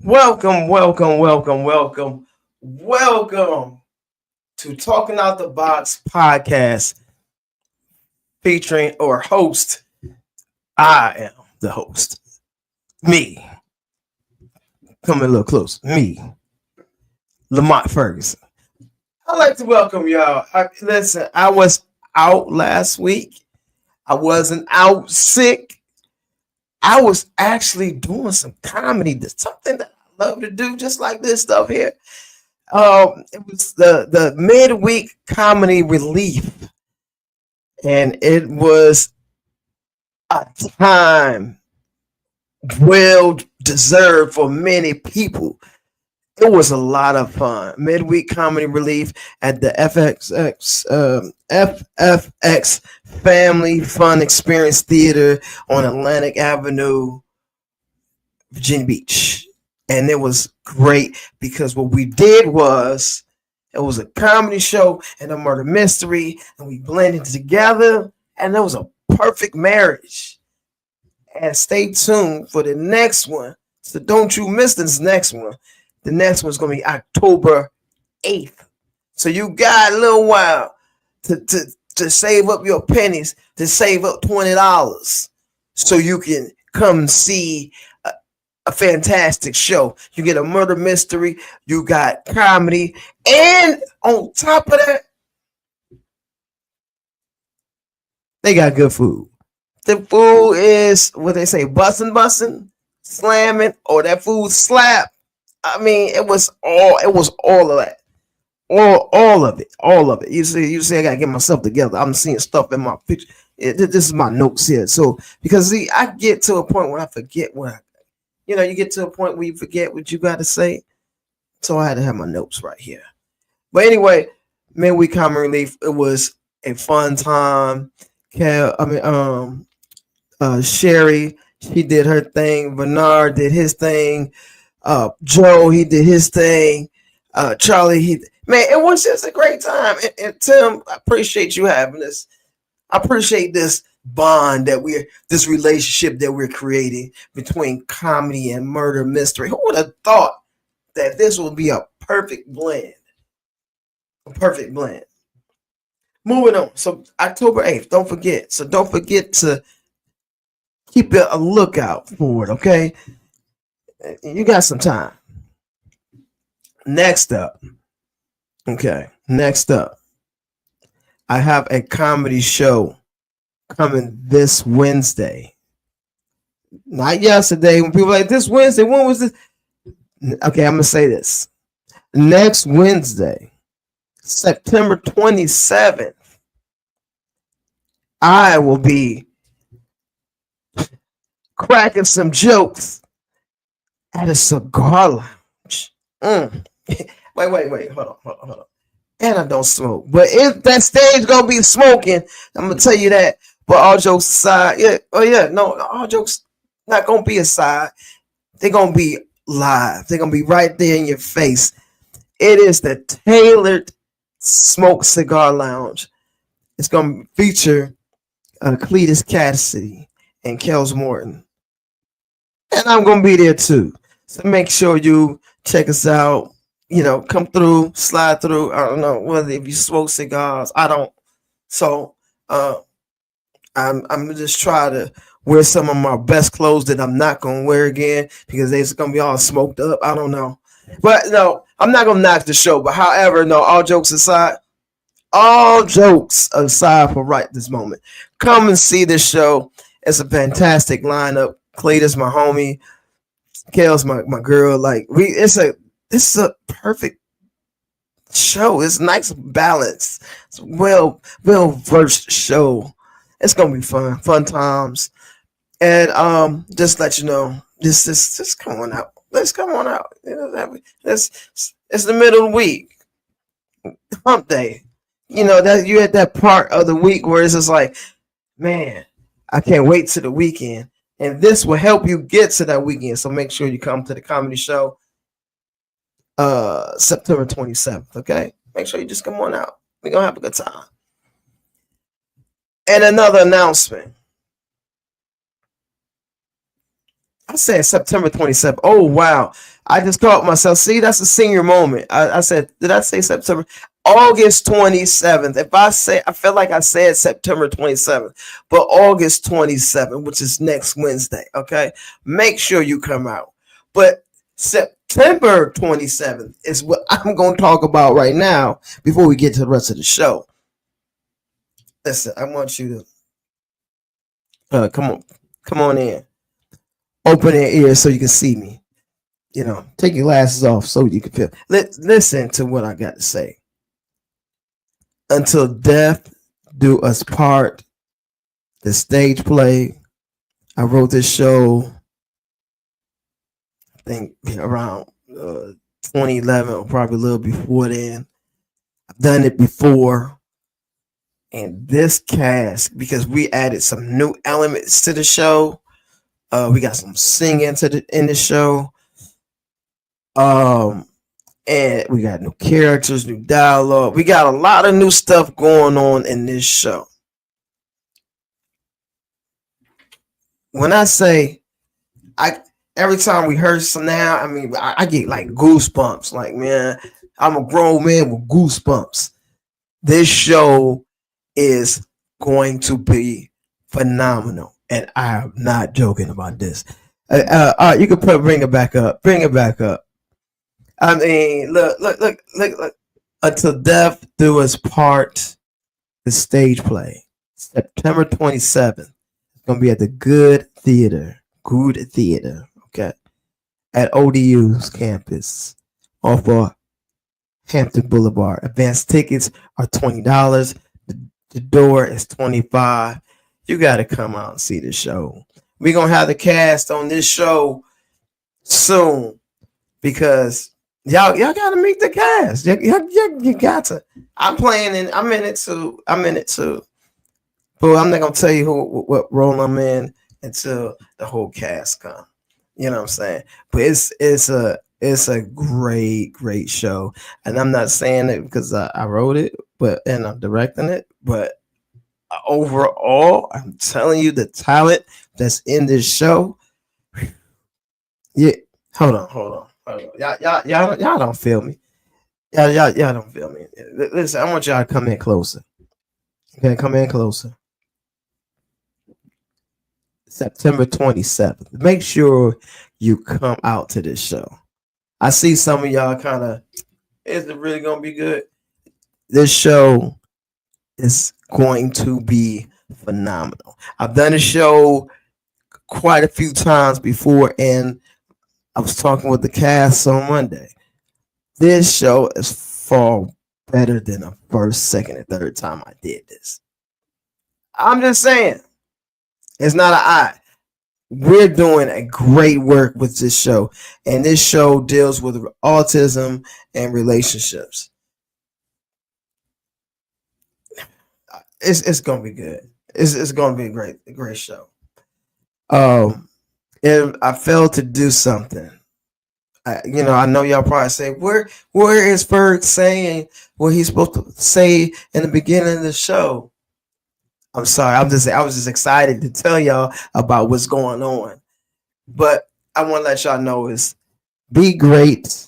Welcome to Talking Out the Box podcast featuring or host. I am the host. Me. Come a little close. Me. Lamont Ferguson. I'd like to welcome y'all. Listen, I was out last week. I wasn't out sick. I was actually doing some comedy. That's something that I love to do, just like this stuff here. It was the midweek comedy relief, and it was a time well deserved for many people. It was a lot of fun. Midweek comedy relief at the FFX Family Fun Experience Theater on Atlantic Avenue, Virginia Beach. And it was great because what we did was it was a comedy show and a murder mystery, and we blended together, and it was a perfect marriage. And stay tuned for the next one. So don't you miss this next one. The next one's gonna be October 8th. So you got a little while to save up your pennies, to save up $20 so you can come see a fantastic show. You get a murder mystery, you got comedy, and on top of that, they got good food. The food is what they say, bussin', slamming, or that food slap. I mean, it was all of that. All of it. You see, I gotta get myself together. I'm seeing stuff in my picture. This is my notes here. So because see, I get to a point where I forget you get to a point where you forget what you got to say. So I had to have my notes right here. But anyway, midweek comedy relief. It was a fun time. Sherry, she did her thing. Bernard did his thing. Joe, he did his thing. Charlie, it was just a great time. And Tim, I appreciate you having this. I appreciate this bond this relationship that we're creating between comedy and murder mystery. Who would have thought that this would be a perfect blend? A perfect blend. Moving on. So October 8th, don't forget. So don't forget to keep a lookout for it, okay? You got some time. Next up, I have a comedy show coming this Wednesday. Not yesterday. When people are like, this Wednesday, when was this? Okay, I'm going to say this. Next Wednesday, September 27th, I will be cracking some jokes at a cigar lounge. Wait. Hold on. And I don't smoke. But if that stage gonna be smoking, I'm gonna tell you that. But all jokes aside, all jokes not gonna be aside. They're gonna be live. They're gonna be right there in your face. It is the Tailored Smoke Cigar Lounge. It's gonna feature Cletus Cassidy and Kels Morton. And I'm gonna be there too. So make sure you check us out. Come through, slide through. I don't know whether if you smoke cigars. I don't. So I'm just trying to wear some of my best clothes that I'm not gonna wear again because they're gonna be all smoked up. I don't know. But no, I'm not gonna knock the show. But however, no, all jokes aside for right this moment, come and see this show. It's a fantastic lineup. Clayton's my homie. Kale's my girl. Like this is a perfect show. It's nice balance. It's a well versed show. It's gonna be fun times. And just let you know, just come on out. Let's come on out. It's the middle of the week, hump day. That you're at that part of the week where it's just like, man, I can't wait to the weekend. And this will help you get to that weekend. So make sure you come to the comedy show September 27th. Okay? Make sure you just come on out. We're gonna have a good time. And another announcement. I said September 27th. Oh wow. I just caught myself. See, that's a senior moment. I said, did I say September? August 27th. If I say, I feel like I said September 27th, but August 27th, which is next Wednesday. Okay. Make sure you come out. But September 27th is what I'm going to talk about right now before we get to the rest of the show. Listen, I want you to come on in. Open their ears so you can see me. Take your glasses off so you can feel. Listen to what I got to say. Until death do us part, the stage play. I wrote this show, I think around 2011 or probably a little before then. I've done it before. And this cast, because we added some new elements to the show. We got some singing in the show. And we got new characters, new dialogue. We got a lot of new stuff going on in this show. When I say, every time we heard some now, I mean, I get like goosebumps. Like, man, I'm a grown man with goosebumps. This show is going to be phenomenal. And I'm not joking about this. You can bring it back up. Bring it back up. I mean, look. Until death do us part, the stage play. September 27th. It's going to be at the Good Theater. Okay. At ODU's campus off of Hampton Boulevard. Advanced tickets are $20. The door is $25. You got to come out and see the show. We're going to have the cast on this show soon because y'all got to meet the cast. You got to. I'm in it too. But I'm not going to tell you what role I'm in until the whole cast come. You know what I'm saying? But it's a great show. And I'm not saying it because I wrote it, and I'm directing it, but overall, I'm telling you the talent that's in this show. Yeah, hold on. Y'all don't feel me. Y'all don't feel me. Listen, I want y'all to come in closer. Okay, come in closer. September 27th. Make sure you come out to this show. I see some of y'all kind of, is it really going to be good? This show is going to be phenomenal. I've done a show quite a few times before, and I was talking with the cast on Monday. This show is far better than the first, second, and third time I did this. I'm just saying, it's not an eye. We're doing a great work with this show, and this show deals with autism and relationships. It's gonna be good. It's gonna be a great show. And I failed to do something. I know y'all probably say, where is Ferg saying what he's supposed to say in the beginning of the show? I'm sorry. I was just excited to tell y'all about what's going on. But I want to let y'all know is be great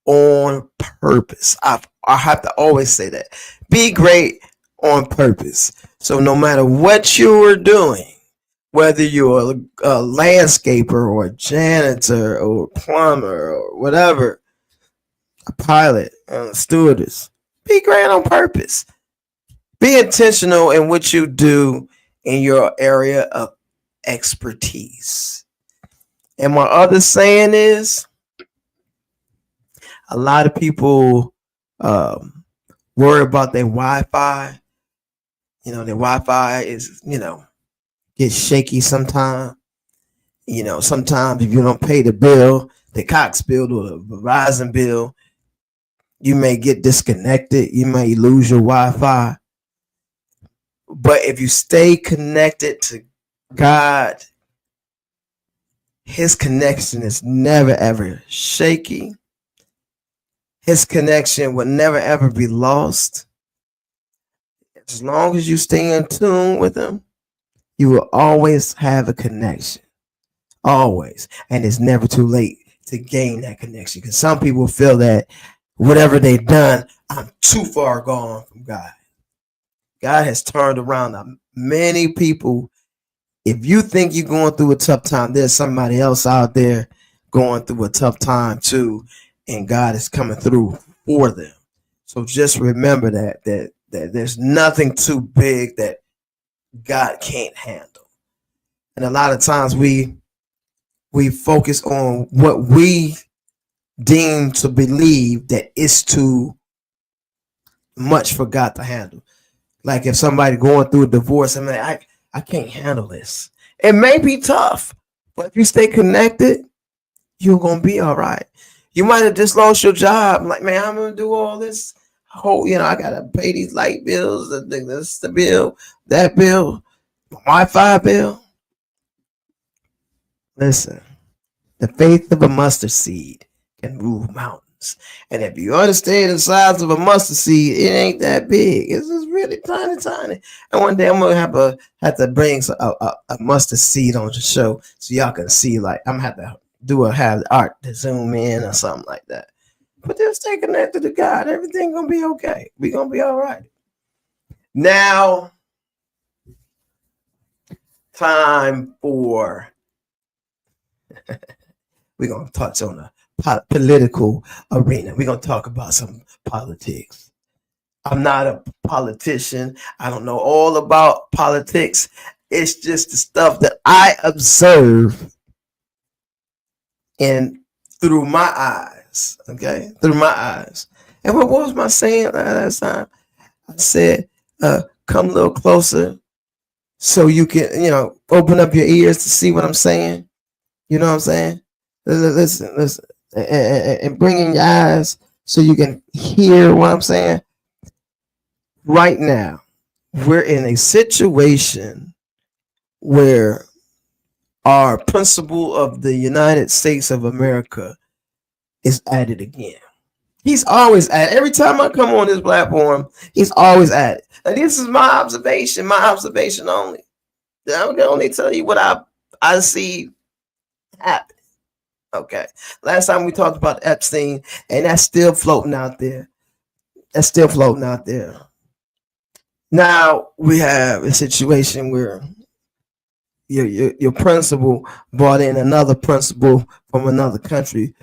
on purpose. I have to always say that. Be great on purpose. So no matter what you're doing, whether you're a landscaper or a janitor or a plumber or whatever, a pilot, a stewardess, be great on purpose. Be intentional in what you do in your area of expertise. And my other saying is, a lot of people worry about their Wi-Fi. Their Wi-Fi is, gets shaky sometimes. Sometimes if you don't pay the bill, the Cox bill or the Verizon bill, you may get disconnected. You may lose your Wi-Fi. But if you stay connected to God, his connection is never, ever shaky. His connection will never, ever be lost. As long as you stay in tune with him, you will always have a connection. always. And it's never too late to gain that connection, because some people feel that whatever they've done, I'm too far gone from God. God has turned around many people. If you think you're going through a tough time, there's somebody else out there going through a tough time too, and God is coming through for them. So just remember that there's nothing too big that God can't handle. And a lot of times we focus on what we deem to believe that it's too much for God to handle. Like if somebody going through a divorce, I mean, I can't handle this. It may be tough, but if you stay connected, you're gonna be all right. You might have just lost your job. Like, man, I'm gonna do all this whole, I gotta pay these light bills, the bill, that bill, Wi-Fi bill. Listen, the faith of a mustard seed can move mountains. And if you understand the size of a mustard seed, it ain't that big. It's just really tiny, tiny. And one day I'm gonna have to bring a mustard seed on the show so y'all can see. Like, I'm gonna have art to zoom in or something like that. But just stay connected to God. Everything gonna be okay. We gonna be all right. Now, time for we're gonna touch on the political arena. We're going to talk about some politics. I'm not a politician. I don't know all about politics. It's just the stuff that I observe and through my eyes. Okay? Through my eyes. And what was my saying last time? I said, come a little closer so you can, open up your ears to see what I'm saying. You know what I'm saying? Listen. And bring in your eyes so you can hear what I'm saying. Right now, we're in a situation where our principle of the United States of America is at it again. He's always at it. Every time I come on this platform, he's always at it. And this is my observation only. I'm gonna only tell you what I see happen. Okay. Last time we talked about Epstein, and that's still floating out there. Now we have a situation where your principal brought in another principal from another country,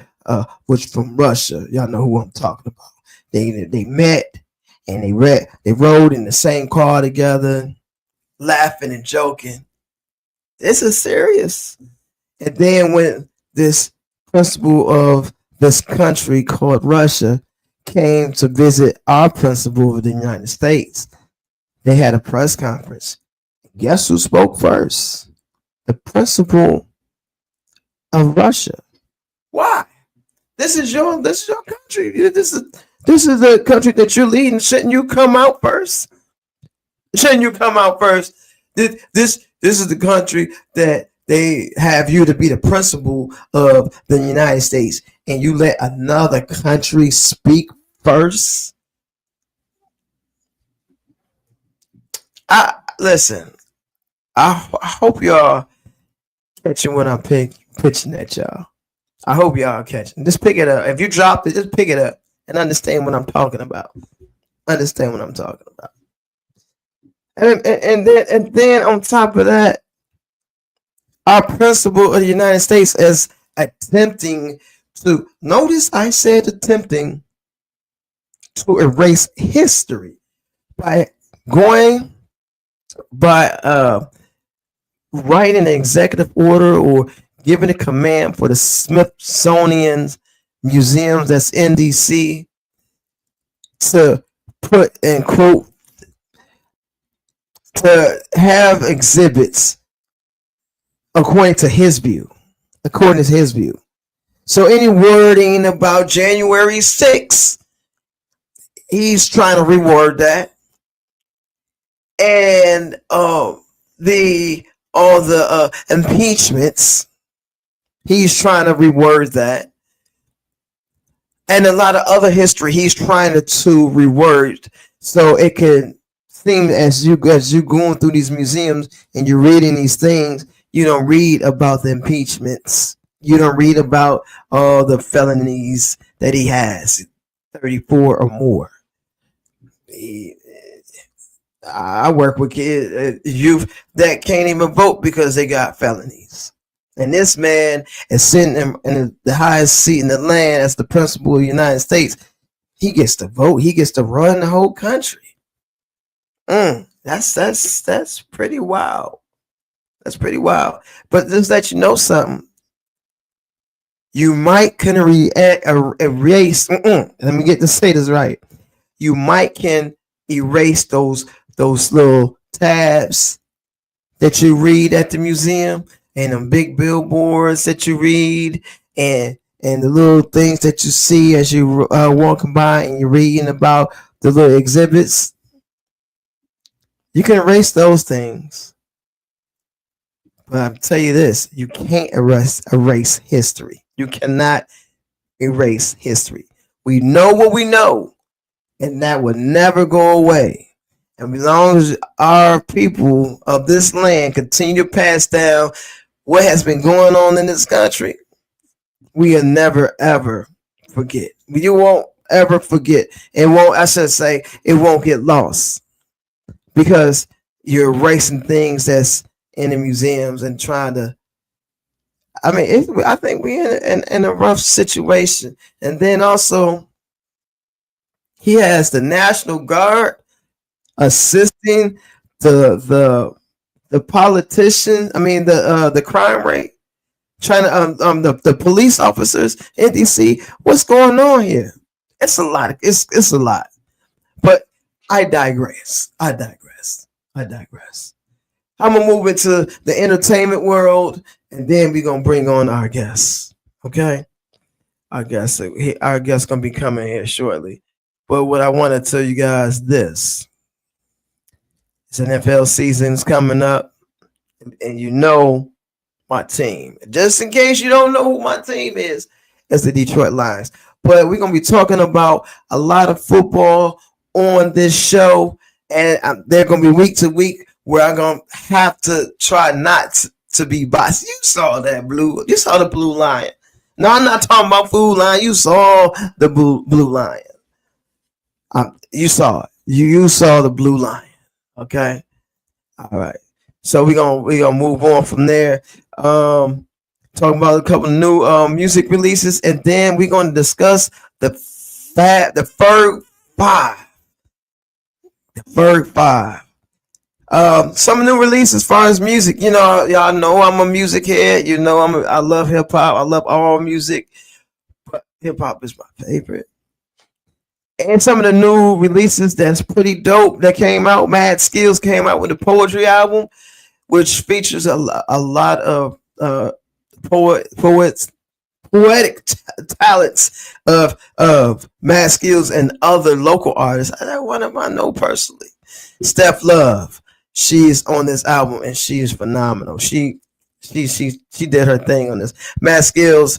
which from Russia. Y'all know who I'm talking about. They met and they rode in the same car together, laughing and joking. This is serious. And then when this principal of this country called Russia came to visit our principal of the United States, they had a press conference. Guess who spoke first? The principal of Russia. Why? This is your country. This is the country that you're leading. Shouldn't you come out first? This is the country that they have you to be the principal of the United States, and you let another country speak first. Listen. I hope y'all catching what I'm pitching at y'all. I hope y'all catching. Just pick it up. If you dropped it, just pick it up and understand what I'm talking about. And then on top of that, our principal of the United States is attempting to, notice I said attempting to erase history by writing an executive order or giving a command for the Smithsonian museums that's in DC to put in quote to have exhibits according to his view. So any wording about January 6th, he's trying to reword that. And all the impeachments, he's trying to reword that. And a lot of other history he's trying to reword so it can seem as you going through these museums and you're reading these things, You don't read about the impeachments. You don't read about all the felonies that he has, 34 or more. I work with kids, youth that can't even vote because they got felonies. And this man is sitting in the highest seat in the land as the principal of the United States. He gets to vote. He gets to run the whole country. That's pretty wild. That's pretty wild. But just let you know something. You might can erase. Let me get to say this right. You might can erase those little tabs that you read at the museum and them big billboards that you read and the little things that you see as you walking by and you're reading about the little exhibits. You can erase those things. But I'll tell you this, you can't erase history. You cannot erase history. We know what we know, and that will never go away. And as long as our people of this land continue to pass down what has been going on in this country, we will never, ever forget. You won't ever forget. It won't get lost. Because you're erasing things that's in the museums and trying to. I think we're in a rough situation. And then also, he has the National Guard assisting the politician. The crime rate, trying to the police officers in DC. What's going on here? It's a lot. It's a lot. But I digress. I'm gonna move into the entertainment world, and then we're gonna bring on our guests. Okay, our guest gonna be coming here shortly. But what I want to tell you guys this: it's NFL season's coming up, and you know my team. Just in case you don't know who my team is, it's the Detroit Lions. But we're gonna be talking about a lot of football on this show, and they're gonna be week to week where I'm gonna have to try not to be biased. You saw the blue lion. No, I'm not talking about Food Lion. You saw the blue lion. You saw it. You saw the blue lion. Okay. All right. So we're gonna move on from there. Talking about a couple of new music releases, and then we're gonna discuss the Ferg 5. The Ferg 5. Some new releases as far as music. You know, y'all know I'm a music head. You know, I love hip hop. I love all music, but hip hop is my favorite. And some of the new releases that's pretty dope that came out. Mad Skills came out with a poetry album, which features a lot of poetic talents of Mad Skills and other local artists. That one of I know personally, Steph Love. She's on this album and she is phenomenal. She did her thing on this. Mad Skills.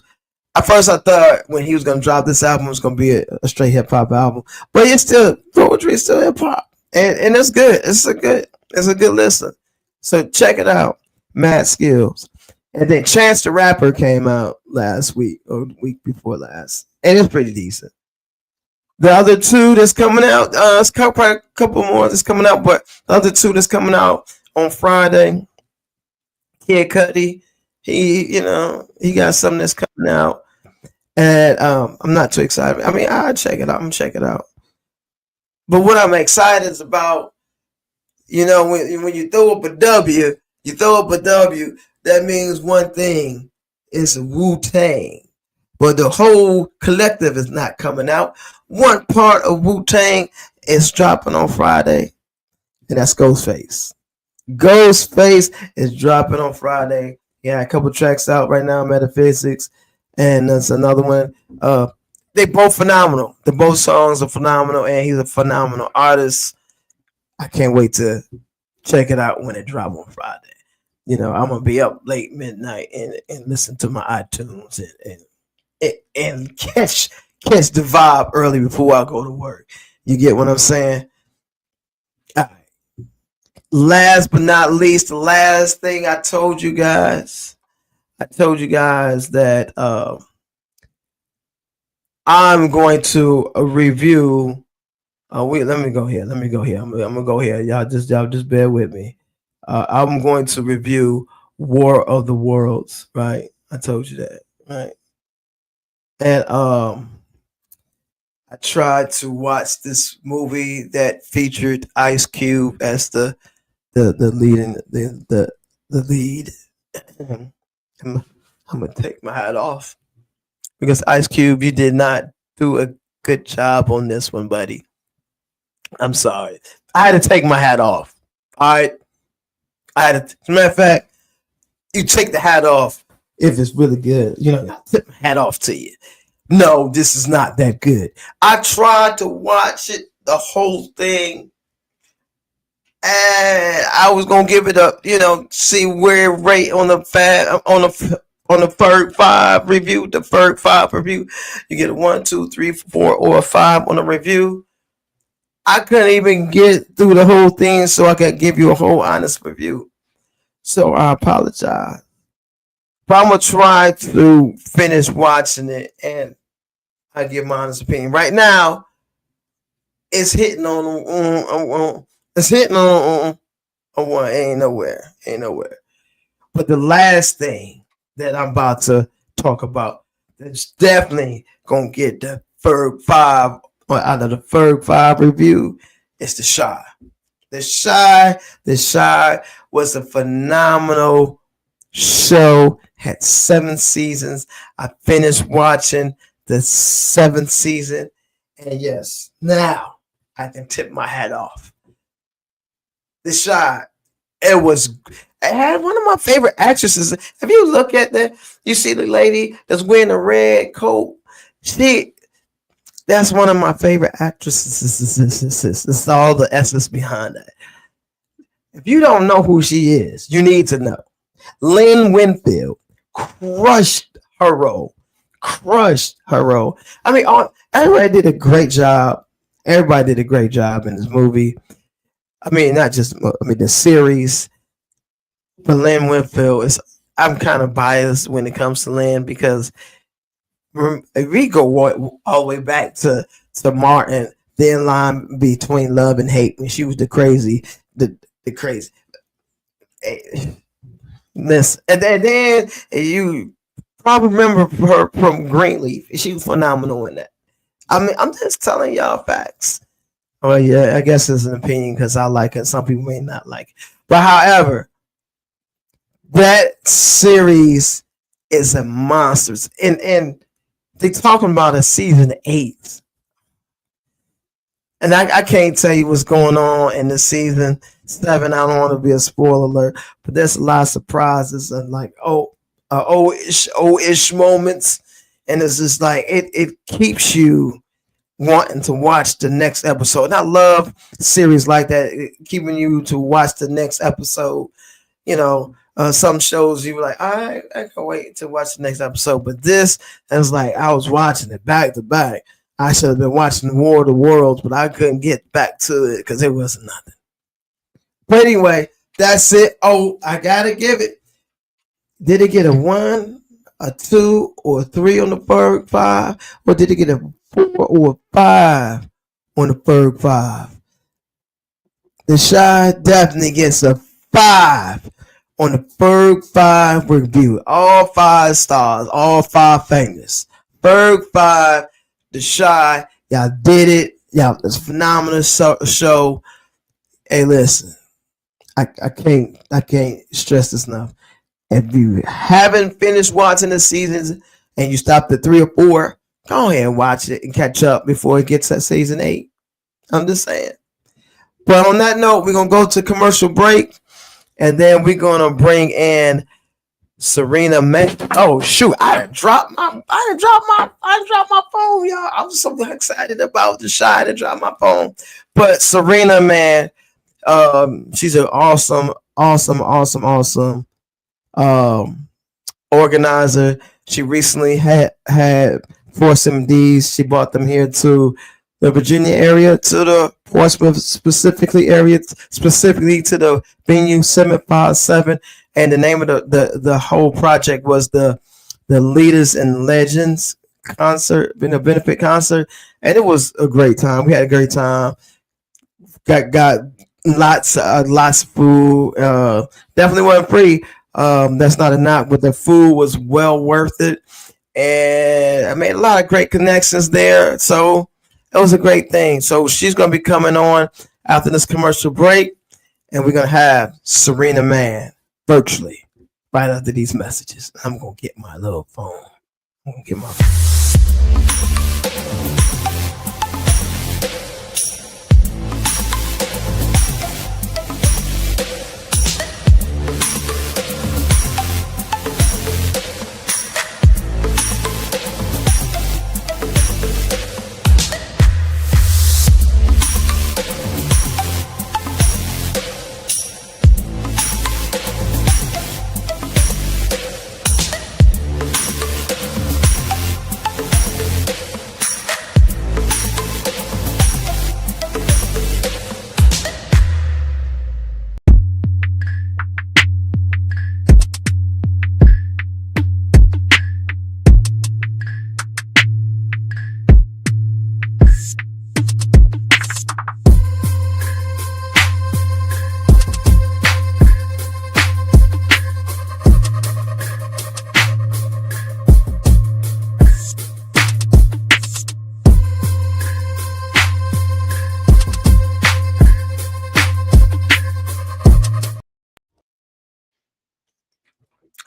At first, I thought when he was gonna drop this album, it was gonna be a straight hip hop album, but it's still poetry, it's still hip hop, and it's good. It's a good listen. So check it out, Mad Skills. And then Chance the Rapper came out last week or the week before last, and it's pretty decent. The other two that's coming out, it's probably a couple more that's coming out, but the other two that's coming out on Friday, Kid Cudi, he got something that's coming out, and I'm not too excited. I mean, I'll check it out. I'm gonna check it out. But what I'm excited about, when you throw up a W, that means one thing. It's Wu-Tang. But the whole collective is not coming out. One part of Wu-Tang is dropping on Friday, and that's Ghostface. Ghostface is dropping on Friday. Yeah, a couple tracks out right now, Metaphysics, and there's another one. They both phenomenal. The both songs are phenomenal, and he's a phenomenal artist. I can't wait to check it out when it drops on Friday. I'm gonna be up late midnight and listen to my iTunes and catch the vibe early before I go to work. You get what I'm saying? All right. last but not least, the last thing I told you guys. I told you guys that I'm going to review. Wait, let me go here. I'm gonna go here. Y'all just bear with me. I'm going to review War of the Worlds. Right, I told you that. Right, and I tried to watch this movie that featured Ice Cube as the lead the lead. I'm gonna take my hat off because Ice Cube, you did not do a good job on this one, buddy. I'm sorry. I had to take my hat off. All right. I had to. As a matter of fact, you take the hat off if it's really good. I tip my hat off to you. No, this is not that good. I tried to watch it, the whole thing, and I was gonna give it a, see where it rate on the Ferg 5 review, the Ferg 5 review. You get a 1, 2, 3, 4, or a 5 on the review. I couldn't even get through the whole thing so I could give you a whole honest review. So I apologize. But I'm going to try to finish watching it and I give my honest opinion. Right now, it's hitting on one. Ain't nowhere. But the last thing that I'm about to talk about that's definitely going to get the Ferg 5 out of the Ferg 5 review is The Chi. The Chi was a phenomenal show, had 7 seasons. I finished watching the 7th season, and yes, now I can tip my hat off. The Chi, it had one of my favorite actresses. If you look at that, you see the lady that's wearing a red coat. That's one of my favorite actresses. It's all the essence behind that. If you don't know who she is, you need to know. Lynn Winfield crushed her role. I mean, everybody did a great job. Everybody did a great job in this movie. I mean, the series. But Lynn Winfield I'm kind of biased when it comes to Lynn because we go all the way back to Martin, thin line between love and hate when she was the crazy. Listen, and then you probably remember her from Greenleaf. She was phenomenal in that. I mean, I'm just telling y'all facts. Oh yeah, I guess it's an opinion because I like it. Some people may not like it, but however, that series is a monster, and they talking about a season 8. And I can't tell you what's going on in the season 7. I don't want to be a spoiler alert, but there's a lot of surprises and like old-ish moments, and it's just like it keeps you wanting to watch the next episode. And I love series like that, keeping you to watch the next episode. Some shows you were like, I can't wait to watch the next episode, but this is like I was watching it back to back. I should have been watching War of the Worlds, but I couldn't get back to it because it wasn't nothing. But anyway, that's it. Oh, I gotta give it. Did it get a 1, a 2, or a 3 on the Ferg 5, or did it get a 4 or a 5 on the Ferg 5? The Chi definitely gets a 5 on the Ferg 5 review. All 5 stars, all 5 fingers. Ferg 5, The Chi, y'all did it. Y'all, it's a phenomenal show. Hey, listen, I can't stress this enough. If you haven't finished watching the seasons and you stopped at 3 or 4, go ahead and watch it and catch up before it gets at season 8. I'm just saying. But on that note, we're gonna go to commercial break, and then we're gonna bring in Serena May. Oh shoot! I dropped my phone, y'all. I was so excited about The Chi to drop my phone. But Serena, man, she's an awesome organizer. She recently had 4 MDs. She brought them here to the Virginia area to the Portsmouth specifically to the venue 757. And the name of the whole project was the Leaders and Legends concert, been a benefit concert, and it was a great time. We had a great time. Got lots of food. Definitely wasn't free. That's not a knock, but the food was well worth it, and I made a lot of great connections there. So it was a great thing. So she's gonna be coming on after this commercial break, and we're gonna have Serena Mann virtually right after these messages. I'm gonna get my little phone. I'm gonna get my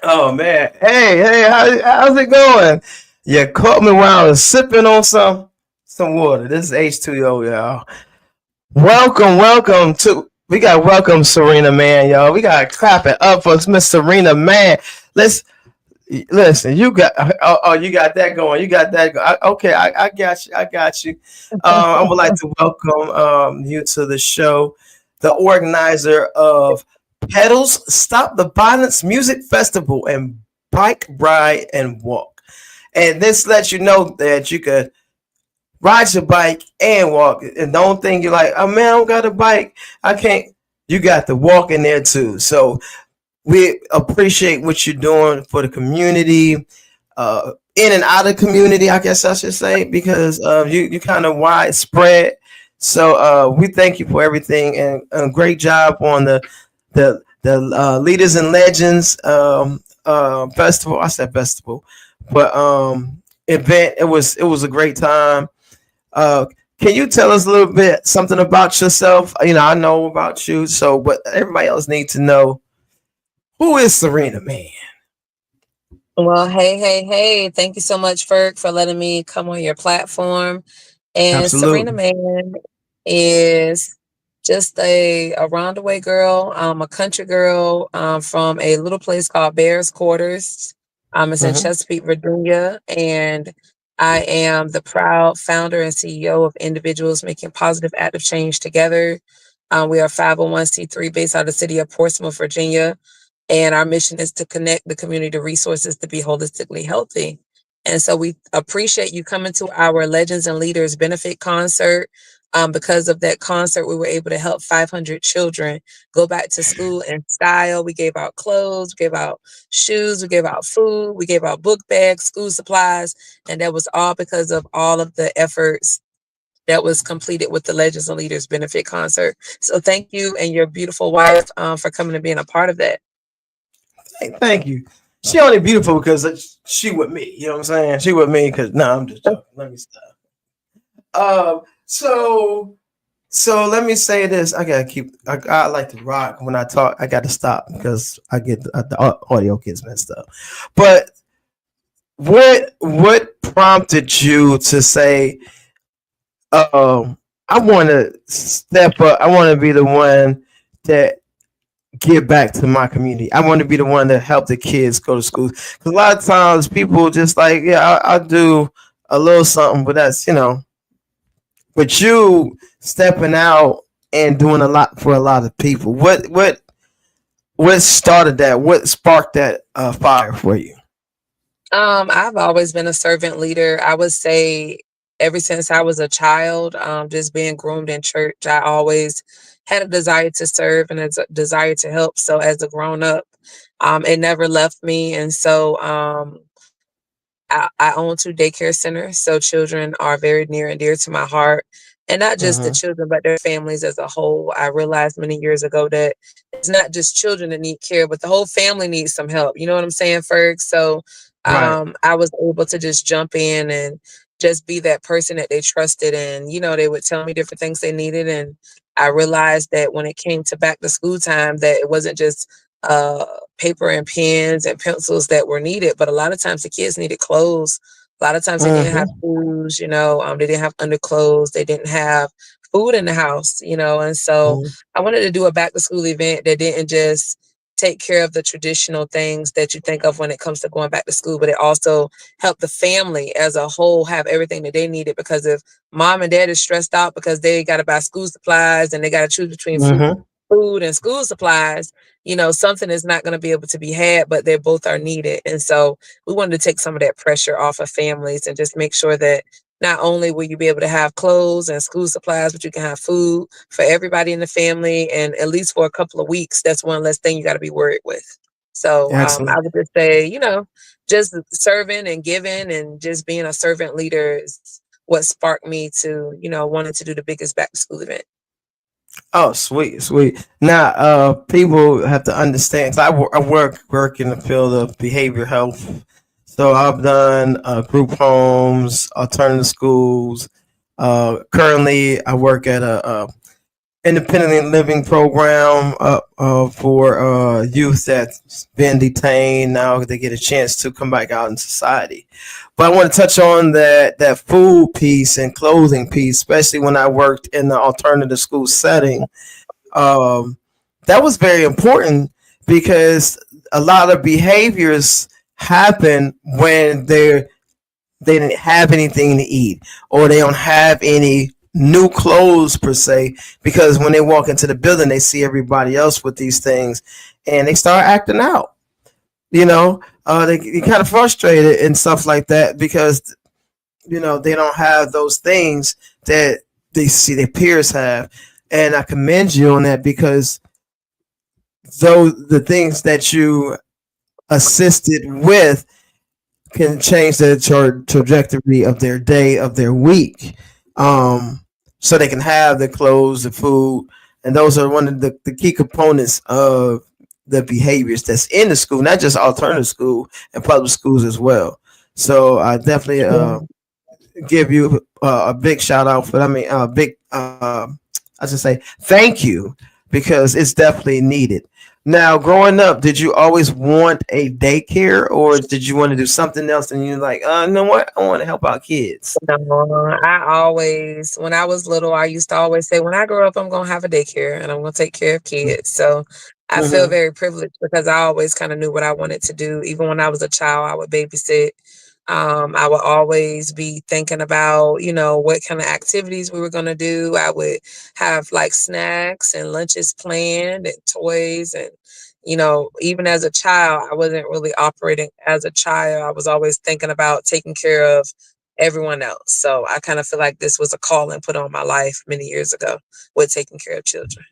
Oh man, hey, how's it going? You caught me while I was sipping on some water. This is H2O, y'all. Welcome to we got welcome Serena Mann, y'all. We got to clap it up for Miss Serena Mann. Let's listen. You got that going. You got that. Okay, I got you. I got you. I would like to welcome you to the show, the organizer of Pedals Stop the Violence Music Festival and Bike Ride and Walk. And this lets you know that you could ride your bike and walk. And don't think you're like, oh man, I don't got a bike. I can't. You got the walk in there too. So we appreciate what you're doing for the community, in and out of community, I guess I should say, because you kind of widespread. So we thank you for everything and a great job on the Leaders and Legends festival. I said festival, but event. It was a great time. Can you tell us a little bit something about yourself? You know, I know about you, so but everybody else needs to know who is Serena Mann. Well, hey. Thank you so much, Ferg, for letting me come on your platform. And Serena Absolutely. Mann is just a roundaway girl, a country girl from a little place called Bears Quarters. It's in Mm-hmm. Chesapeake, Virginia. And I am the proud founder and CEO of Individuals Making Positive Active Change Together. We are 501c3 based out of the city of Portsmouth, Virginia. And our mission is to connect the community to resources to be holistically healthy. And so we appreciate you coming to our Legends and Leaders benefit concert. Because of that concert, we were able to help 500 children go back to school in style. We gave out clothes, we gave out shoes, we gave out food, we gave out book bags, school supplies. And that was all because of all of the efforts that was completed with the Legends and Leaders benefit concert. So thank you and your beautiful wife for coming and being a part of that. Hey, thank you. She only beautiful because she with me. You know what I'm saying? She with me because no, I'm just joking. Let me stop. So let me say this. I gotta keep. I like to rock when I talk. I got to stop because I get the audio gets messed up. But what prompted you to say, I want to step up. I want to be the one that give back to my community. I want to be the one that help the kids go to school. Because a lot of times people just like, yeah, I'll do a little something, but that's but you stepping out and doing a lot for a lot of people. What started that? What sparked that fire for you? I've always been a servant leader. I would say ever since I was a child, just being groomed in church, I always had a desire to serve and a desire to help. So as a grown up, it never left me. And so I own two daycare centers, so children are very near and dear to my heart. And not just the Mm-hmm. children, but their families as a whole. I realized many years ago that it's not just children that need care, but the whole family needs some help. You know what I'm saying, Ferg? So Right. I was able to just jump in and just be that person that they trusted. And, they would tell me different things they needed. And I realized that when it came to back to school time, that it wasn't just uh, paper and pens and pencils that were needed, but a lot of times the kids needed clothes. A lot of times they didn't have Mm-hmm. shoes, they didn't have underclothes, they didn't have food in the house, and so Mm-hmm. I wanted to do a back to school event that didn't just take care of the traditional things that you think of when it comes to going back to school, but it also helped the family as a whole have everything that they needed. Because if mom and dad is stressed out because they got to buy school supplies and they got to choose between Mm-hmm. food and school supplies, something is not going to be able to be had, but they both are needed. And so we wanted to take some of that pressure off of families and just make sure that not only will you be able to have clothes and school supplies, but you can have food for everybody in the family. And at least for a couple of weeks, that's one less thing you got to be worried with. So I Excellent. would just say, just serving and giving and just being a servant leader is what sparked me to, wanting to do the biggest back to school event. Oh, sweet, sweet. Now, people have to understand. 'Cause I work in the field of behavioral health, so I've done group homes, alternative schools. Currently, I work at a independent living program for youth that's been detained. Now they get a chance to come back out in society. But I want to touch on that food piece and clothing piece, especially when I worked in the alternative school setting. Um, that was very important because a lot of behaviors happen when they didn't have anything to eat or they don't have any new clothes per se, because when they walk into the building they see everybody else with these things and they start acting out, they get kind of frustrated and stuff like that because they don't have those things that they see their peers have. And I commend you on that because those the things that you assisted with can change the trajectory of their day, of their week, so they can have the clothes, the food, and those are one of the key components of the behaviors that's in the school, not just alternative school and public schools as well. So I definitely give you a big shout out for. I mean, a big. I should say thank you because it's definitely needed. Now, growing up, did you always want a daycare, or did you want to do something else? And you're like, you know what? I want to help out kids. No, I always, when I was little, I used to always say, when I grow up, I'm going to have a daycare and I'm going to take care of kids. So I feel Mm-hmm. very privileged because I always kind of knew what I wanted to do. Even when I was a child, I would babysit. I would always be thinking about, what kind of activities we were going to do. I would have like snacks and lunches planned and toys. And, even as a child, I wasn't really operating as a child. I was always thinking about taking care of everyone else. So I kind of feel like this was a calling put on my life many years ago with taking care of children.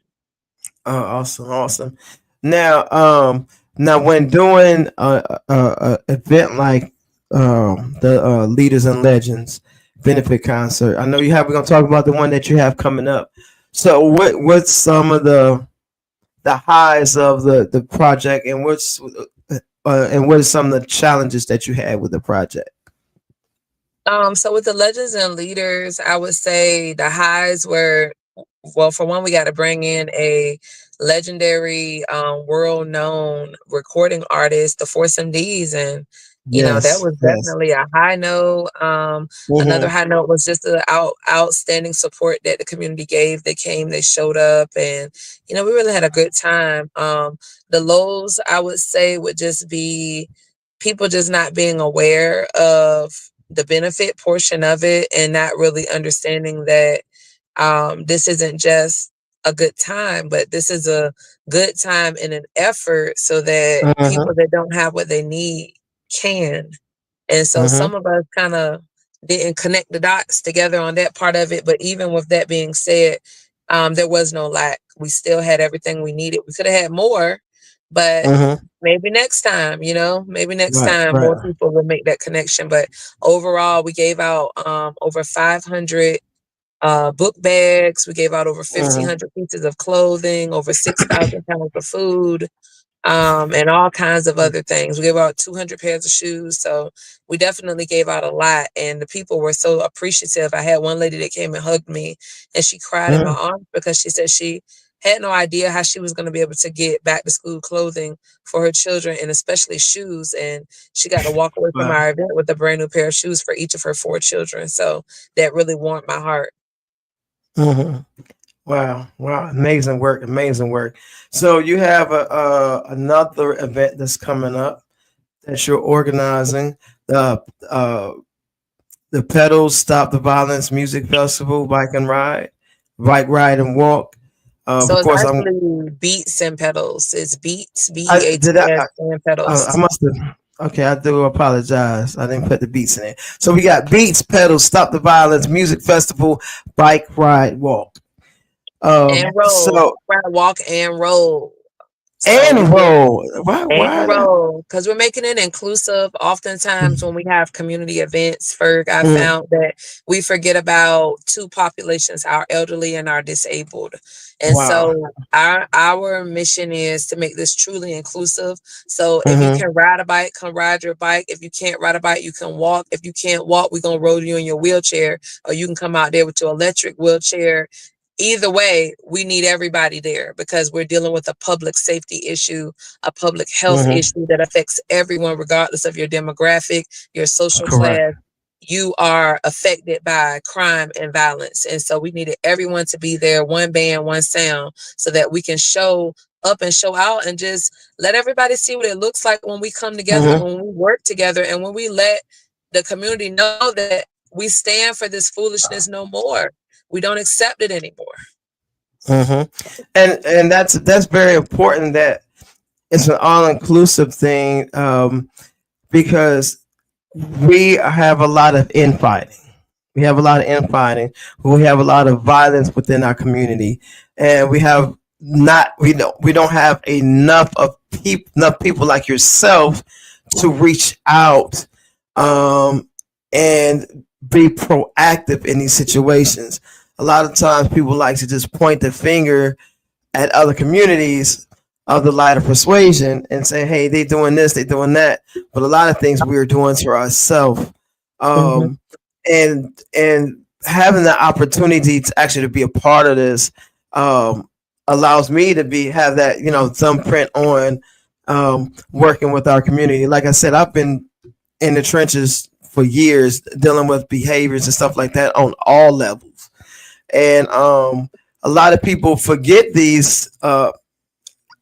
Oh, awesome, awesome. Now, now when doing a event like the Leaders and Legends benefit concert, I know you have. We're gonna talk about the one that you have coming up. So, what's some of the highs of the project, and what are some of the challenges that you had with the project? So with the legends and leaders, I would say the highs were, well, for one, we got to bring in a legendary, world known recording artist, the Force MDs. And, that Yes, was yes. definitely a high note. Another Mm-hmm. high note was just the outstanding support that the community gave. They came, they showed up, and, we really had a good time. The lows, I would say, would just be people just not being aware of the benefit portion of it and not really understanding that this isn't just a good time, but this is a good time and an effort so that Mm-hmm. people that don't have what they need can. And so Mm-hmm. some of us kind of didn't connect the dots together on that part of it. But even with that being said, there was no lack. We still had everything we needed. We could have had more, but Mm-hmm. maybe next time, maybe next Right, time more right. people will make that connection. But overall, we gave out over 500 book bags. We gave out over Mm-hmm. 1,500 pieces of clothing, over 6,000 pounds of food, and all kinds of other things. We gave out 200 pairs of shoes. So we definitely gave out a lot, and the people were so appreciative. I had one lady that came and hugged me, and she cried in my Mm-hmm. arms because she said she had no idea how she was going to be able to get back to school clothing for her children, and especially shoes. And she got to walk away from Wow. our event with a brand new pair of shoes for each of her 4 children. So that really warmed my heart. Mm-hmm. Wow. Wow. Amazing work. Amazing work. So you have another event that's coming up that you're organizing. The uh, the Pedals Stop the Violence Music Festival, Bike Ride and Walk. So Of it's course, I'm. actually Beats and Pedals. It's Beats, I did. BEATS, and I Pedals. must have. Okay, I do apologize. I didn't put the beats in there. So we got Beats, Pedals, Stop the Violence, Music Festival, Bike Ride Walk. And roll. So Right, walk and roll. So we and get roll. Why? and Why that? roll because we're making it inclusive. Oftentimes, when we have community events, Ferg, I Mm, found that we forget about two populations: our elderly and our disabled. And wow. so, our mission is to make this truly inclusive. So, if you Mm-hmm. can ride a bike, come ride your bike. If you can't ride a bike, you can walk. If you can't walk, we're gonna roll you in your wheelchair, or you can come out there with your electric wheelchair. Either way, we need everybody there because we're dealing with a public safety issue, a public health Mm-hmm. issue that affects everyone, regardless of your demographic, your social Correct. class. You are affected by crime and violence. And so we needed everyone to be there, one band, one sound, so that we can show up and show out and just let everybody see what it looks like when we come together, Mm-hmm. when we work together, and when we let the community know that we stand for this foolishness no more. We don't accept it anymore. Mm-hmm. And that's very important that it's an all inclusive thing, because we have a lot of infighting. We have a lot of infighting. We have a lot of violence within our community, and we don't have enough people like yourself to reach out, um, and be proactive in these situations. A lot of times, people like to just point the finger at other communities of the light of persuasion and say, "Hey, they doing this, they doing that." But a lot of things we are doing to ourselves, Mhm, um, and having the opportunity to actually be a part of this, um, allows me to be have that thumbprint on, working with our community. Like I said, I've been in the trenches for years dealing with behaviors and stuff like that on all levels, and a lot of people forget these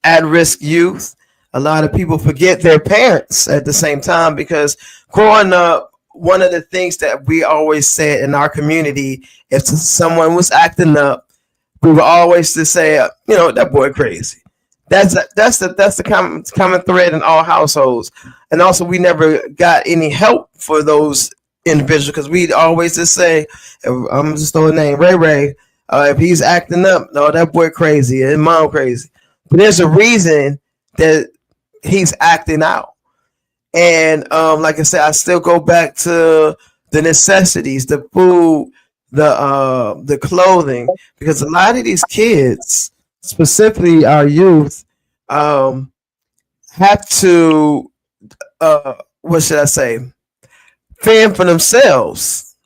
at risk youth. A lot of people forget their parents at the same time because growing up, one of the things that we always said in our community, if someone was acting up, we were always to say, that boy crazy. That's the common thread in all households, and also we never got any help for those individuals because we always just say, I'm just throwing a name, Ray Ray. If he's acting up, no, that boy crazy, his mom crazy. But there's a reason that he's acting out. And like I said, I still go back to the necessities, the food, the clothing, because a lot of these kids, specifically our youth, um, have to what should I say, fend for themselves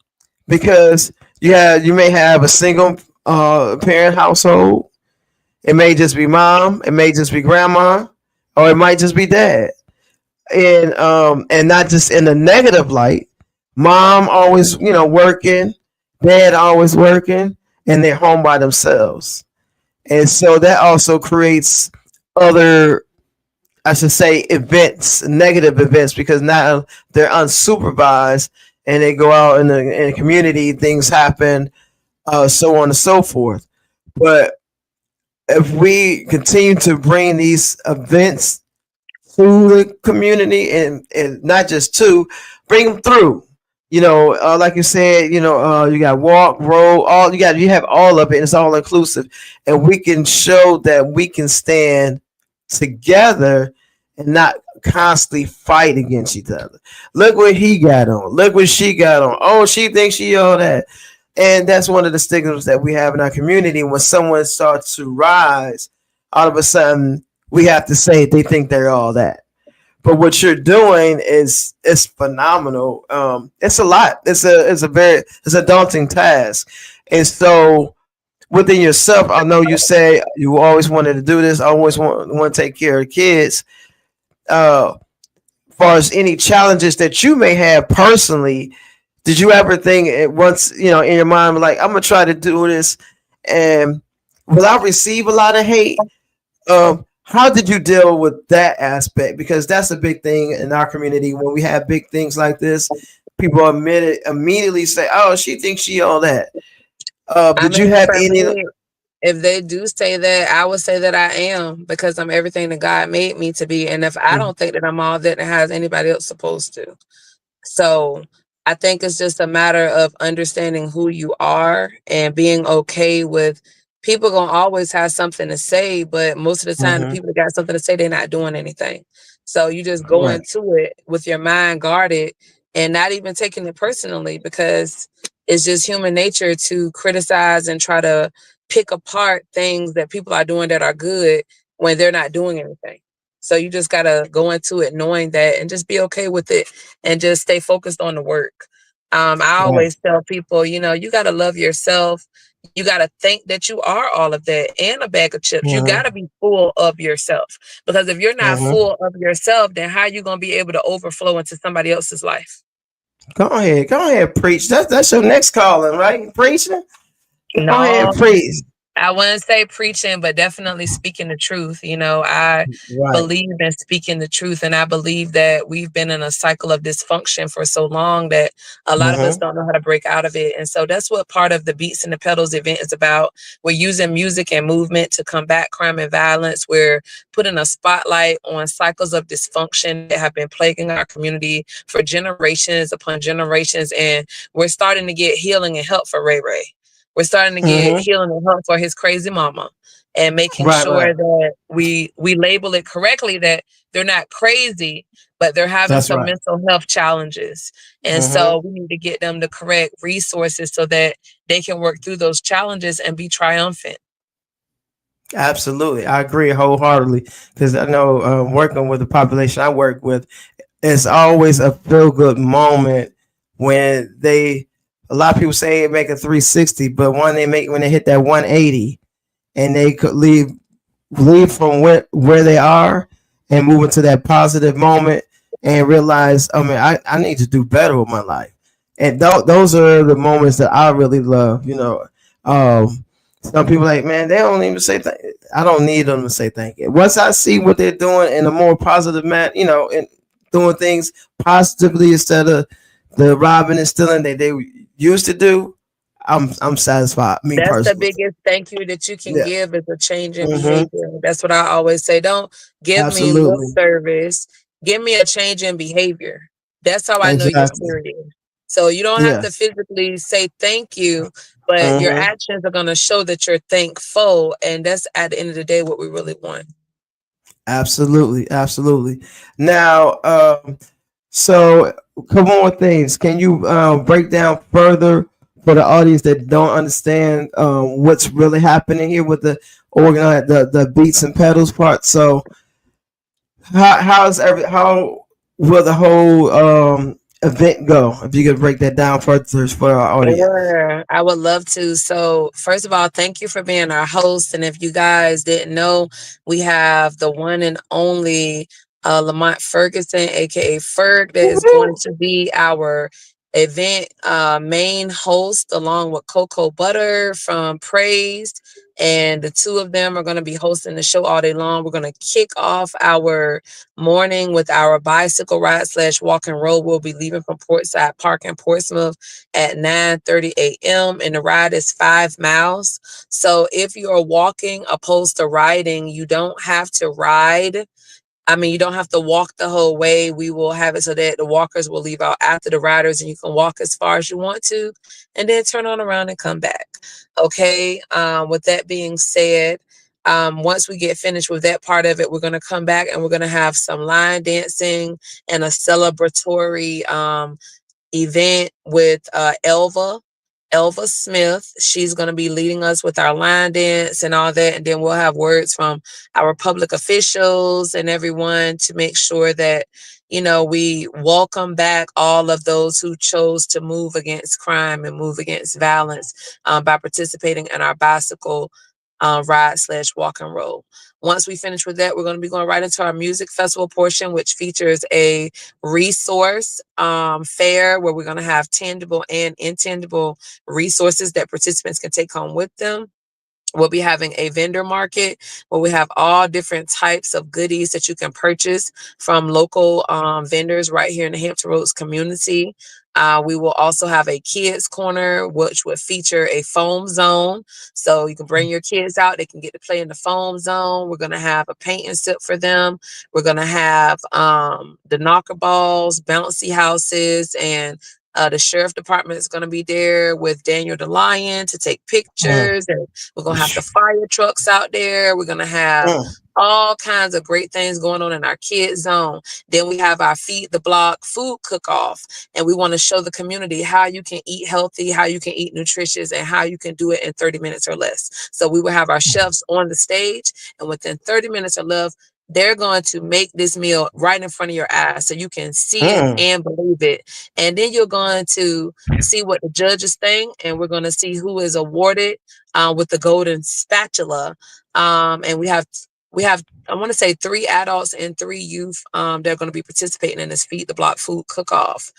because you may have a single parent household. It may just be mom, it may just be grandma, or it might just be dad, and not just in a negative light. Mom always, working, dad always working, and they're home by themselves. And so that also creates other, I should say, events, negative events, because now they're unsupervised and they go out in the community, things happen, so on and so forth. But if we continue to bring these events to the community and not just to bring them through. like you said, you got walk, roll, you have all of it, and it's all inclusive, and we can show that we can stand together and not constantly fight against each other. Look what he got on. Look what she got on. Oh, she thinks she all that, and that's one of the stigmas that we have in our community. When someone starts to rise, all of a sudden we have to say they think they're all that. But what you're doing is phenomenal. It's a lot. It's a daunting task. And so within yourself, I know you say you always wanted to do this. I always want to take care of kids. As far as any challenges that you may have personally, did you ever think it once, in your mind, like, I'm gonna try to do this, and will I receive a lot of hate? How did you deal with that aspect? Because that's a big thing in our community. When we have big things like this, people immediately say, "Oh, she thinks she all that." I Did you mean, have for any? me, if they do say that, I would say that I am, because I'm everything that God made me to be. And if I don't think that I'm all that, then how is anybody else supposed to? So I think it's just a matter of understanding who you are and being okay with people gonna always have something to say, but most of the time the Mm-hmm. people that got something to say, they're not doing anything. So you just go Right. into it with your mind guarded and not even taking it personally, because it's just human nature to criticize and try to pick apart things that people are doing that are good when they're not doing anything. So you just gotta go into it knowing that and just be okay with it and just stay focused on the work. I Right. always tell people, you got to love yourself. You got to think that you are all of that and a bag of chips. You got Mm-hmm. to be full of yourself, because if you're not Mm-hmm. full of yourself, then how are you going to be able to overflow into somebody else's life? Go ahead, preach. That's your next calling, right? Preaching. Go ahead, No, preach. I wouldn't say preaching, but definitely speaking the truth. I Right. believe in speaking the truth. And I believe that we've been in a cycle of dysfunction for so long that a lot of us Mm-hmm. don't know how to break out of it. And so that's what part of the Beats and the Pedals event is about. We're using music and movement to combat crime and violence. We're putting a spotlight on cycles of dysfunction that have been plaguing our community for generations upon generations. And we're starting to get healing and help for Ray Ray. We're starting to get Mm-hmm. healing and help for his crazy mama, and making Right. sure Right. that we label it correctly, that they're not crazy, but they're having That's some right. mental health challenges. And Mm-hmm. so we need to get them the correct resources so that they can work through those challenges and be triumphant. Absolutely, I agree wholeheartedly because I know working with the population I work with, it's always a feel good moment when they. A lot of people say they make a 360, but when they hit that 180 and they could leave from where they are and move into that positive moment and realize, I mean, I need to do better with my life. And those are the moments that I really love. Some people like, man, they don't even say thank. I don't need them to say thank you. Once I see what they're doing in a more positive manner, and doing things positively instead of the robbing and stealing that they used to do, I'm satisfied. Me That's the personally. biggest thank you that you can Yeah. give, is a change in Hmm. behavior. That's what I always say. Don't give me lip Absolutely. service. Give me a change in behavior. That's how I know you're Exactly. serious. So you don't have to Yes. physically say thank you, but your Hmm. actions are going to show that you're thankful. And that's at the end of the day what we really want. Absolutely. Absolutely. Now, so a couple more things. Can you break down further for the audience that don't understand what's really happening here with the organize the beats and pedals part? So how will the whole event go? If you could break that down further for our audience. Sure, I would love to. So, first of all, thank you for being our host. And if you guys didn't know, we have the one and only Lamont Ferguson, aka Ferg, that is going to be our event main host, along with Cocoa Butter from Praise. And the two of them are going to be hosting the show all day long. We're going to kick off our morning with our bicycle ride slash walk and roll. We'll be leaving from Portside Park in Portsmouth at 9:30 a.m. and the ride is 5 miles. So if you're walking opposed to riding, you don't have to ride I mean, you don't have to walk the whole way. We will have it so that the walkers will leave out after the riders and you can walk as far as you want to and then turn on around and come back. Okay. With that being said, once we get finished with that part of it, we're going to come back and we're going to have some line dancing and a celebratory event with Elva Smith. She's going to be leading us with our line dance and all that. And then we'll have words from our public officials and everyone to make sure that, we welcome back all of those who chose to move against crime and move against violence by participating in our bicycle ride/walk and roll. Once we finish with that, we're going to be going right into our music festival portion, which features a resource fair where we're going to have tangible and intangible resources that participants can take home with them. We'll be having a vendor market where we have all different types of goodies that you can purchase from local vendors right here in the Hampton Roads community. We will also have a kids corner, which would feature a foam zone. So you can bring your kids out. They can get to play in the foam zone. We're going to have a paint and sip for them. We're going to have the knocker balls, bouncy houses, and the sheriff department is going to be there with Daniel the Lion to take pictures, and we're going to have the fire trucks out there. We're going to have all kinds of great things going on in our kids zone. Then we have our Feed the Block food cook-off, and we want to show the community how you can eat healthy, how you can eat nutritious, and how you can do it in 30 minutes or less. So we will have our chefs on the stage, and within 30 minutes or less, they're going to make this meal right in front of your eyes so you can see it and believe it. And then you're going to see what the judges think, and we're going to see who is awarded with the golden spatula. And we have, I want to say 3 adults and 3 youth that are going to be participating in this Feed the Block food cook-off.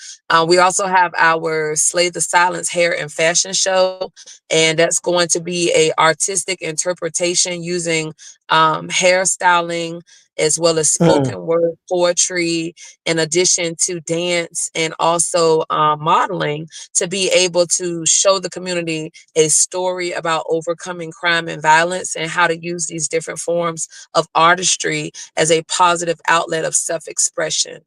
We also have our Slay the Silence hair and fashion show, and that's going to be a artistic interpretation using hairstyling as well as spoken word poetry, in addition to dance and also modeling, to be able to show the community a story about overcoming crime and violence and how to use these different forms of artistry as a positive outlet of self-expression.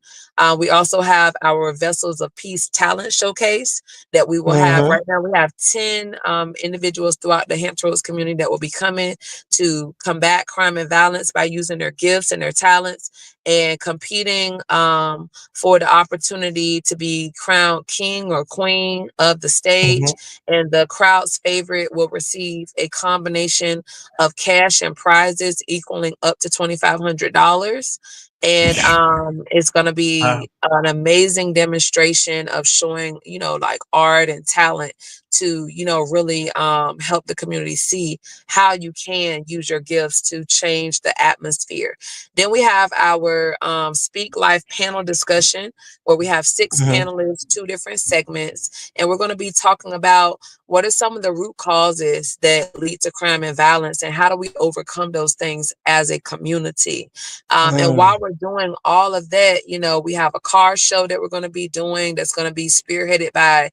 We also have our Vessels of Peace talent showcase that we will have. Right now we have 10 individuals throughout the Hampton Roads community that will be coming to combat crime and violence by using their gifts and their talents and competing for the opportunity to be crowned king or queen of the stage. And the crowd's favorite will receive a combination of cash and prizes equaling up to $2,500. And it's going to be an amazing demonstration of showing, like art and talent to, really help the community see how you can use your gifts to change the atmosphere. Then we have our Speak Life panel discussion where we have 6 panelists, 2 different segments, and we're going to be talking about what are some of the root causes that lead to crime and violence and how do we overcome those things as a community. And while we're doing all of that, we have a car show that we're going to be doing that's going to be spearheaded by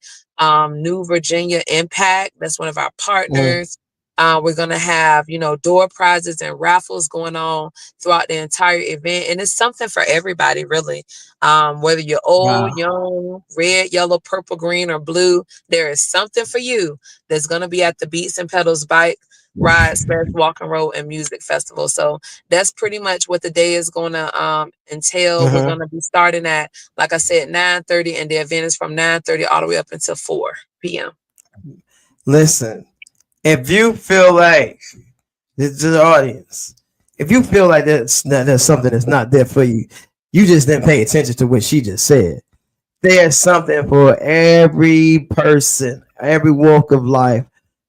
New Virginia Impact. That's one of our partners. We're going to have, door prizes and raffles going on throughout the entire event. And it's something for everybody, really. Whether you're old, young, red, yellow, purple, green, or blue, there is something for you that's going to be at the Beats and Pedals Bike Ride / Walk and Roll and Music Festival. So that's pretty much what the day is going to entail. We're going to be starting at, like I said, 9:30, and the event is from 9:30 all the way up until 4 p.m. Listen, if you feel like the audience, if you feel like there's something that's not there for you, you just didn't pay attention to what she just said. There's something for every person, every walk of life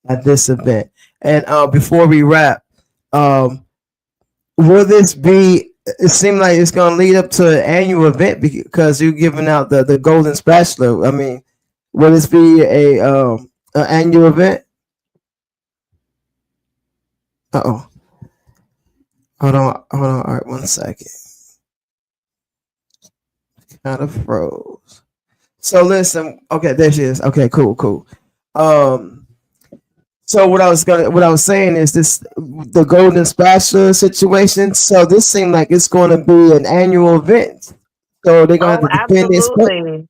at this event. And before we wrap, will this be? It seems like it's going to lead up to an annual event because you're giving out the golden spatula. I mean, will this be a an annual event? Hold on. All right, 1 second. Kind of froze. So listen. Okay, there she is. Okay, cool. So what I was saying is this the Golden Spatula situation. So this seemed like it's going to be an annual event. So they're gonna have Oh, to defend this. absolutely.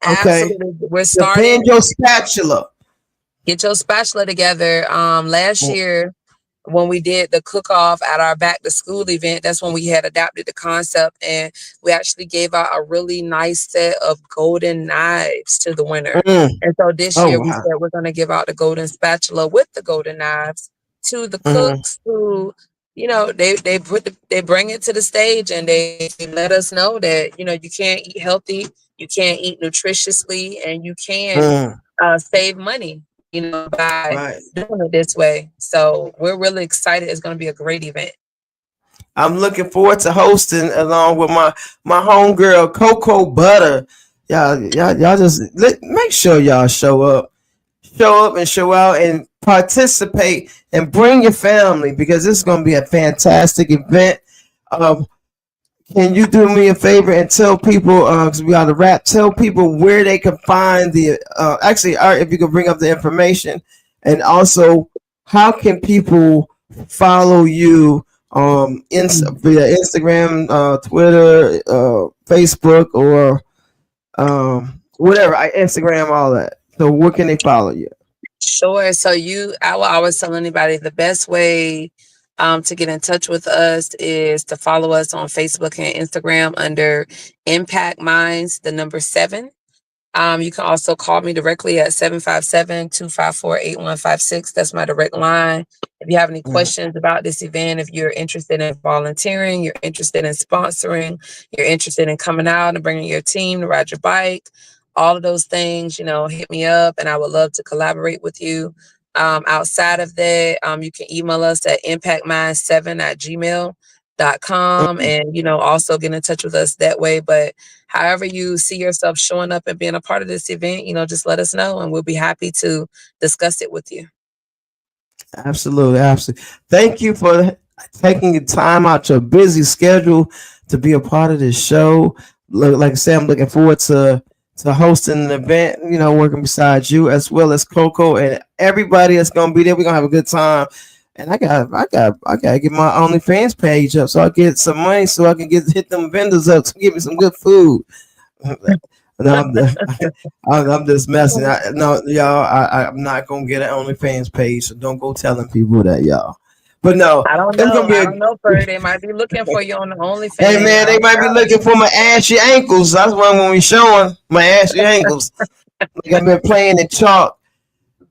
Okay, Absolutely. We're defend starting. your spatula. Get your spatula together. Last Mm, year when we did the cook off at our back to school event, that's when we had adapted the concept and we actually gave out a really nice set of golden knives to the winner. mm. And so this Oh year we wow. said we're going to give out the golden spatula with the golden knives to the Mm, cooks who, they bring it to the stage and they let us know that you can't eat healthy, you can't eat nutritiously, and you can mm. save money, by Right. doing it this way. So we're really excited. It's going to be a great event. I'm looking forward to hosting along with my homegirl Cocoa Butter. Y'all just make sure y'all show up and show out and participate and bring your family because this is going to be a fantastic event. Um, can you do me a favor and tell people, because we got to wrap, tell people where they can find the, actually, Art, if you could bring up the information, and also how can people follow you via Instagram, Twitter, Facebook, or whatever, Instagram, all that. So where can they follow you? Sure. So I will always tell anybody the best way to get in touch with us is to follow us on Facebook and Instagram under Impact Minds, the number 7. You can also call me directly at 757-254-8156. That's my direct line. If you have any Mhm. questions about this event, if you're interested in volunteering, you're interested in sponsoring, you're interested in coming out and bringing your team to ride your bike, all of those things, hit me up and I would love to collaborate with you. Outside of that, you can email us at impactmind7@gmail.com and, also get in touch with us that way. But however you see yourself showing up and being a part of this event, just let us know and we'll be happy to discuss it with you. Absolutely, absolutely. Thank you for taking your time out your busy schedule to be a part of this show. Like I said, I'm looking forward to hosting an event. Working beside you as well as Coco and everybody that's gonna be there. We're gonna have a good time. And I gotta get my OnlyFans page up so I get some money so I can hit them vendors up to give me some good food. No, I'm just messing. No, y'all, I'm not gonna get an OnlyFans page, so don't go telling people that, y'all. But no, I don't it's gonna know. be I a. don't know, Ferg. They might be looking for you on the Hey OnlyFans. man, I they don't might be know. looking for my ashy ankles. That's why when we showing my ashy ankles, like I've been playing in chalk.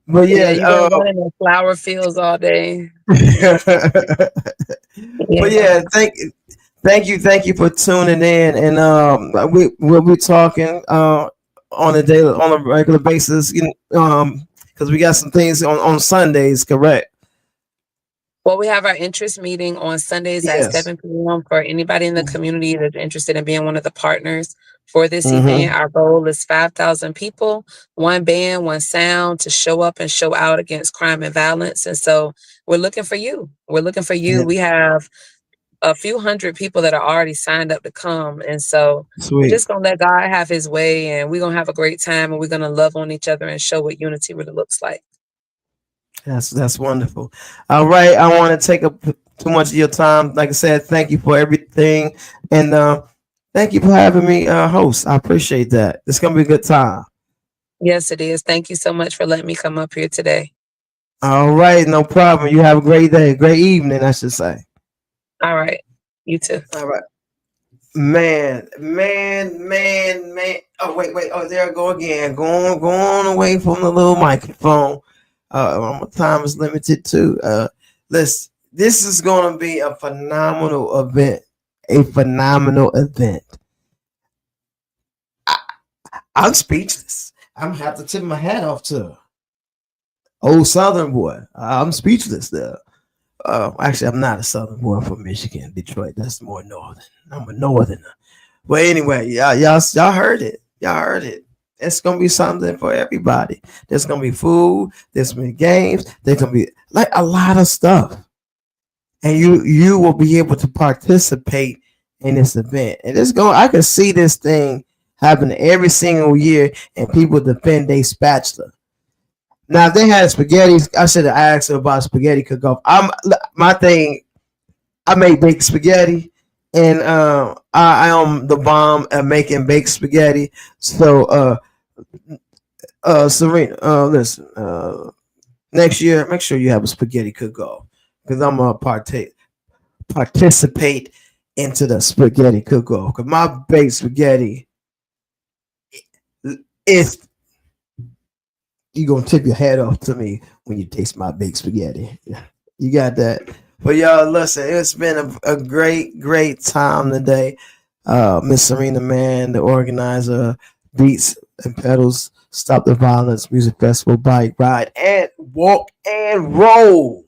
But Yeah, yeah, you've been running in flower fields all day. but Yeah. yeah, thank you for tuning in, and we'll be talking on a regular basis, because we got some things on Sundays, correct? Well, we have our interest meeting on Sundays at Yes. 7 p.m. for anybody in the community that's interested in being one of the partners for this event. Mm-hmm. Our goal is 5,000 people, one band, one sound to show up and show out against crime and violence. And so we're looking for you. We're looking for you. Yeah, We have a few hundred people that are already signed up to come. And so we're sweet. just going to let God have his way and we're going to have a great time and we're going to love on each other and show what unity really looks like. That's wonderful. All right, I want to take up too much of your time. Like I said, thank you for everything, and thank you for having me host. I appreciate that. It's gonna be a good time. Yes, it is. Thank you so much for letting me come up here today. All right, no problem. You have a great day, great evening, I should say. All right. You too. All right. Man. Oh, wait. Oh, there I go again. Going away from the little microphone. My time is limited too. Listen, this is going to be a phenomenal event. A phenomenal event. I, I'm speechless. I'm gonna have to tip my hat off to old Southern boy. I'm speechless there. Actually, I'm not a Southern boy from Michigan, Detroit. That's more northern. I'm a northerner. But anyway, y'all heard it. Y'all heard it. It's gonna be something for everybody. There's gonna be food. There's gonna be games. There's gonna be like a lot of stuff, and you will be able to participate in this event. And it's going. I can see this thing happen every single year, and people defend their spatula. Now if they had spaghetti, I should have asked them about spaghetti cook off. My thing. I make baked spaghetti, and I am the bomb at making baked spaghetti. So Serena, listen, next year make sure you have a spaghetti cook off because I'm gonna participate into the spaghetti cook off because my baked spaghetti is you gonna tip your head off to me when you taste my baked spaghetti. Yeah, you got that. But y'all, listen, it's been a great time today. Miss Serena, man, the organizer, Beats and Pedals, Stop the Violence Music Festival, Bike Ride, and Walk and Roll.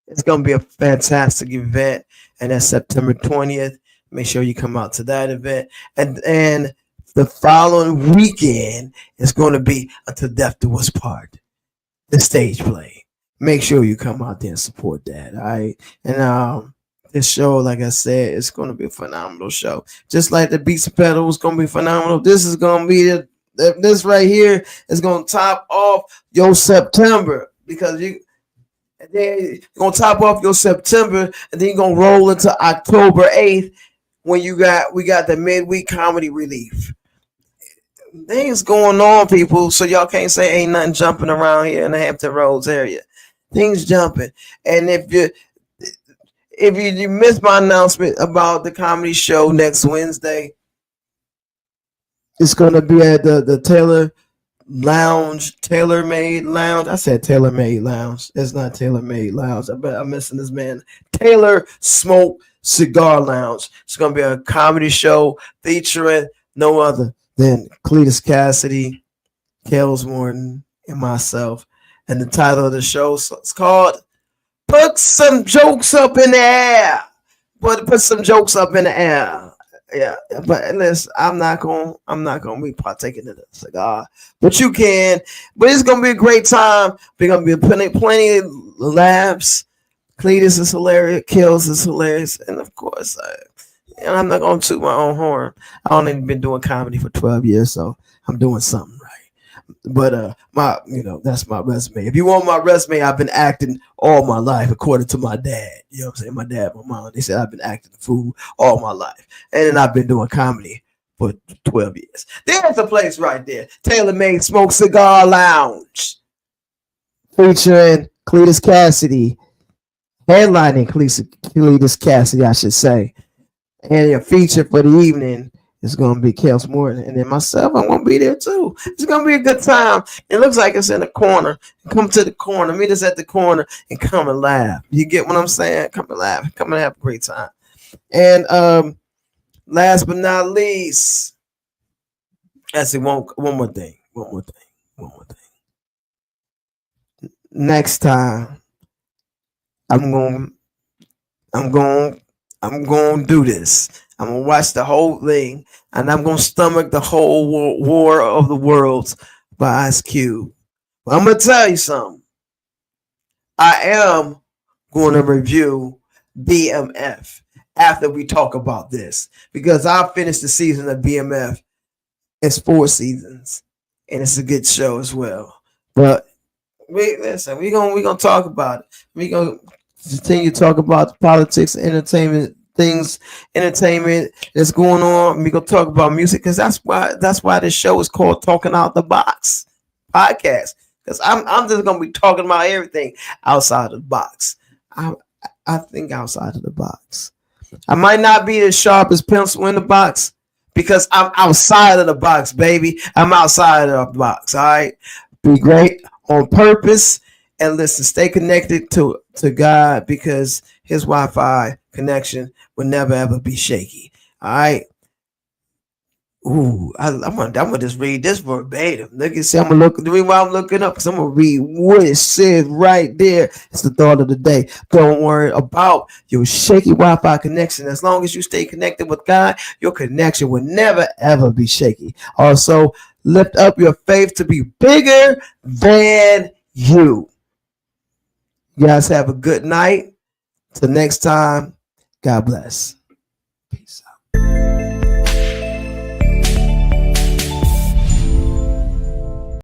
It's gonna be a fantastic event, and that's September 20th. Make sure you come out to that event, and the following weekend is going to be Until Death Do Us Part, the stage play. Make sure you come out there and support that. All right. And this show, like I said, it's gonna be a phenomenal show. Just like the Beats and Pedals gonna be phenomenal. This is gonna be this right here is gonna top off your September because and then you're gonna top off your September and then you're gonna roll into October 8th when we got the midweek comedy relief. Things going on, people, so y'all can't say ain't nothing jumping around here in the Hampton Roads area. Things jumping. And if you missed my announcement about the comedy show next Wednesday, it's gonna be at the Tailor Made Lounge. I said Tailor Made Lounge. It's not Tailor Made Lounge. I bet I'm missing this man. Taylor Smoke Cigar Lounge. It's gonna be a comedy show featuring no other than Cletus Cassidy, Kels Morton, and myself. And the title of the show is called Put Some Jokes Up in the Air. Put some jokes up in the air. Yeah, but listen, I'm not gonna be partaking of the cigar, but you can. But it's gonna be a great time. We're gonna be plenty of laughs. Cletus is hilarious. Kills is hilarious, and of course, I'm not gonna toot my own horn. I only been doing comedy for 12 years, so I'm doing something right. But that's my resume. If you want my resume, I've been acting all my life, according to my dad. You know what I'm saying? My dad, my mom, they said I've been acting the fool all my life. And then I've been doing comedy for 12 years. There's a place right there. Tailor Made Smoke Cigar Lounge. Featuring Cletus Cassidy. Headlining Cletus Cassidy, I should say. And your feature for the evening is going to be Kels Morton. And then myself, I'm going to be there too. It's going to be a good time. It looks like it's in the corner. Come to the corner. Meet us at the corner and come and laugh. You get what I'm saying? Come and laugh. Come and have a great time. And last but not least, actually, one more thing. Next time, I'm going to do this. I'm going to watch the whole thing, and I'm going to stomach the whole War of the Worlds by Ice Cube. But I'm going to tell you something. I am going to review BMF after we talk about this, because I finished the season of BMF. It's 4 seasons, and it's a good show as well. But we're gonna talk about it. We're gonna continue to talk about the politics, entertainment that's going on. We're gonna talk about music, because that's why this show is called Talking Out the Box podcast. Because I'm just gonna be talking about everything outside of the box. I think outside of the box. I might not be the sharpest pencil in the box, because I'm outside of the box, baby. I'm outside of the box. All right. Be great on purpose, and listen, stay connected to God, because his Wi-Fi connection will never ever be shaky. All right. Ooh, I'm gonna just read this verbatim. Look and see. I'm gonna look. The reason why I'm looking up, because I'm gonna read what it says right there. It's the thought of the day. Don't worry about your shaky Wi-Fi connection. As long as you stay connected with God, your connection will never ever be shaky. Also, lift up your faith to be bigger than you. You guys have a good night. Till next time, God bless.